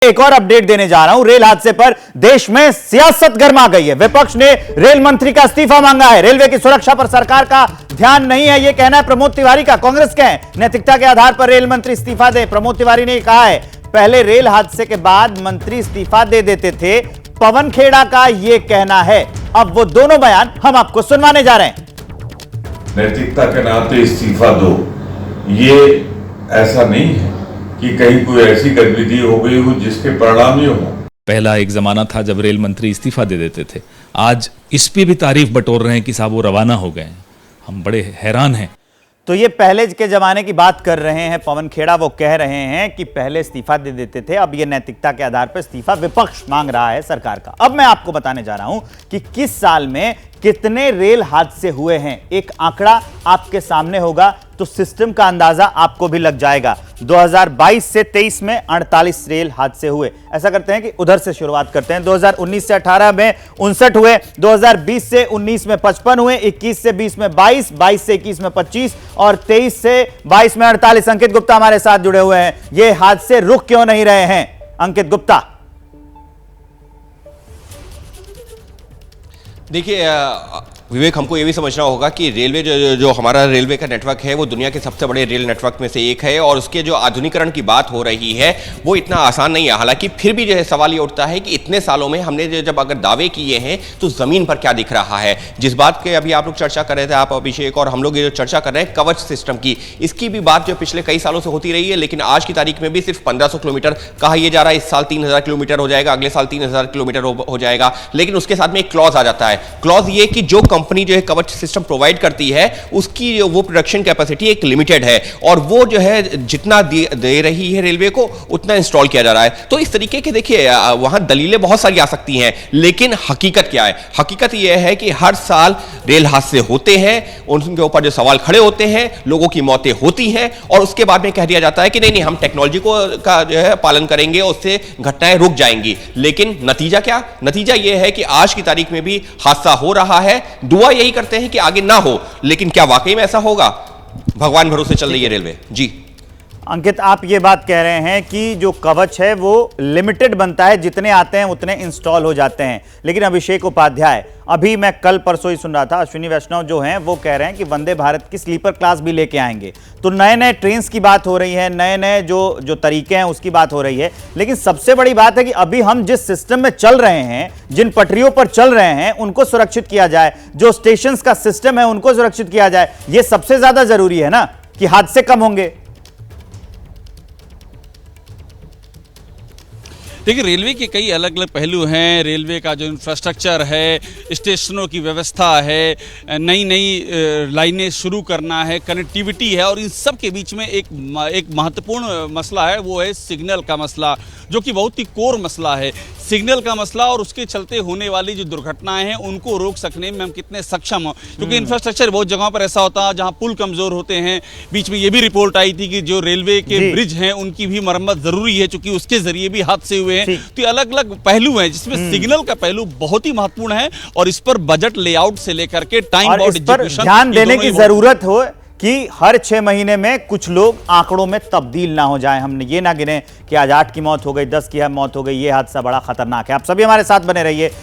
एक और अपडेट देने जा रहा हूं। रेल हादसे पर देश में सियासत गर्मा गई है। विपक्ष ने रेल मंत्री का इस्तीफा मांगा है। रेलवे की सुरक्षा पर सरकार का ध्यान नहीं है, यह कहना है प्रमोद तिवारी का। कांग्रेस के नैतिकता के आधार पर रेल मंत्री इस्तीफा दे। प्रमोद तिवारी ने कहा है, पहले रेल हादसे के बाद मंत्री इस्तीफा दे देते थे। पवन खेड़ा का यह कहना है। अब वो दोनों बयान हम आपको सुनवाने जा रहे हैं। नैतिकता के नाते इस्तीफा दो, ये ऐसा नहीं है कि कहीं कोई ऐसी गतिविधि हो गई हो जिसके परिणाम ये हो। पहला एक जमाना था जब रेल मंत्री इस्तीफा दे देते थे। आज इस पे भी तारीफ बटोर रहे हैं कि साहब वो रवाना हो गए। हम बड़े हैरान हैं। तो ये पहले के जमाने की बात कर रहे हैं पवन खेड़ा। वो कह रहे हैं कि पहले इस्तीफा दे देते थे, अब ये नैतिकता के आधार पर इस्तीफा विपक्ष मांग रहा है सरकार का। अब मैं आपको बताने जा रहा हूं कि किस साल में कितने रेल हादसे हुए हैं। एक आंकड़ा आपके सामने होगा तो सिस्टम का अंदाजा आपको भी लग जाएगा। 2022 से 23 में 48 रेल हादसे हुए। ऐसा करते हैं कि उधर से शुरुआत करते हैं। 2019 से 18 में 59 हुए, 2020 से 19 में 55 हुए, 21 से 20 में 22, 22 से 21 में 25 और 23 से 22 में 48। अंकित गुप्ता हमारे साथ जुड़े हुए हैं। ये हादसे रुक क्यों नहीं रहे हैं, अंकित गुप्ता? देखिए विवेक, हमको ये भी समझना होगा कि रेलवे जो हमारा रेलवे का नेटवर्क है वो दुनिया के सबसे बड़े रेल नेटवर्क में से एक है और उसके जो आधुनिकीकरण की बात हो रही है वो इतना आसान नहीं है। हालांकि फिर भी जो है सवाल ये उठता है कि इतने सालों में हमने जब अगर दावे किए हैं तो ज़मीन पर क्या दिख रहा है। जिस बात के अभी आप लोग चर्चा कर रहे थे, आप अभिषेक और हम लोग ये जो चर्चा कर रहे हैं कवच सिस्टम की, इसकी भी बात जो पिछले कई सालों से होती रही है। लेकिन आज की तारीख में भी सिर्फ 1500 किलोमीटर कहा यह जा रहा है। इस साल 3000 किलोमीटर हो जाएगा, अगले साल 3000 किलोमीटर हो जाएगा। लेकिन उसके साथ में एक क्लॉज आ जाता है। क्लॉज ये कि जो कंपनी जो है कवच सिस्टम प्रोवाइड करती है उसकी वो प्रोडक्शन कैपेसिटी एक लिमिटेड है और वो जो है जितना दे रही है रेलवे को उतना इंस्टॉल किया जा रहा है। तो इस तरीके के देखिए वहां दलीलें बहुत सारी आ सकती हैं, लेकिन हकीकत क्या है? हकीकत यह है कि हर साल रेल हादसे होते हैं, उनके ऊपर जो सवाल खड़े होते हैं, लोगों की मौतें होती हैं और उसके बाद में कह दिया जाता है कि नहीं हम टेक्नोलॉजी का जो है पालन करेंगे, उससे घटनाएं रुक जाएंगी। लेकिन नतीजा क्या? नतीजा यह है कि आज की तारीख में भी हादसा हो रहा है। दुआ यही करते हैं कि आगे ना हो, लेकिन क्या वाकई में ऐसा होगा? भगवान भरोसे चल रही है रेलवे जी। अंकित, आप ये बात कह रहे हैं कि जो कवच है वो लिमिटेड बनता है, जितने आते हैं उतने इंस्टॉल हो जाते हैं। लेकिन अभिषेक उपाध्याय, अभी मैं कल परसों ही सुन रहा था, अश्विनी वैष्णव जो हैं वो कह रहे हैं कि वंदे भारत की स्लीपर क्लास भी लेके आएंगे। तो नए नए ट्रेन्स की बात हो रही है, नए नए जो तरीके हैं उसकी बात हो रही है। लेकिन सबसे बड़ी बात है कि अभी हम जिस सिस्टम में चल रहे हैं, जिन पटरियों पर चल रहे हैं, उनको सुरक्षित किया जाए। जो स्टेशन का सिस्टम है उनको सुरक्षित किया जाए। यह सबसे ज्यादा जरूरी है ना, कि हादसे कम होंगे। देखिए, रेलवे के कई अलग अलग पहलू हैं। रेलवे का जो इंफ्रास्ट्रक्चर है, स्टेशनों की व्यवस्था है, नई नई लाइनें शुरू करना है, कनेक्टिविटी है और इन सब के बीच में एक महत्वपूर्ण मसला है, वो है सिग्नल का मसला, जो कि बहुत ही कोर मसला है। सिग्नल का मसला और उसके चलते होने वाली जो दुर्घटनाएं हैं उनको रोक सकने में हम कितने सक्षम हो, क्योंकि इंफ्रास्ट्रक्चर बहुत जगहों पर ऐसा होता है जहां पुल कमजोर होते हैं। बीच में ये भी रिपोर्ट आई थी कि जो रेलवे के ब्रिज हैं उनकी भी मरम्मत जरूरी है, क्योंकि उसके जरिए भी हादसे हुए हैं। तो अलग अलग पहलू हैं, जिसमें सिग्नल का पहलू बहुत ही महत्वपूर्ण है और इस पर बजट लेआउट से लेकर के टाइम बाउंड एग्जीक्यूशन ध्यान देने की जरूरत हो कि हर 6 महीने में कुछ लोग आंकड़ों में तब्दील ना हो जाएं। हमने ये ना गिने कि आज 8 की मौत हो गई, 10 की मौत हो गई। ये हादसा बड़ा खतरनाक है। आप सभी हमारे साथ बने रहिए।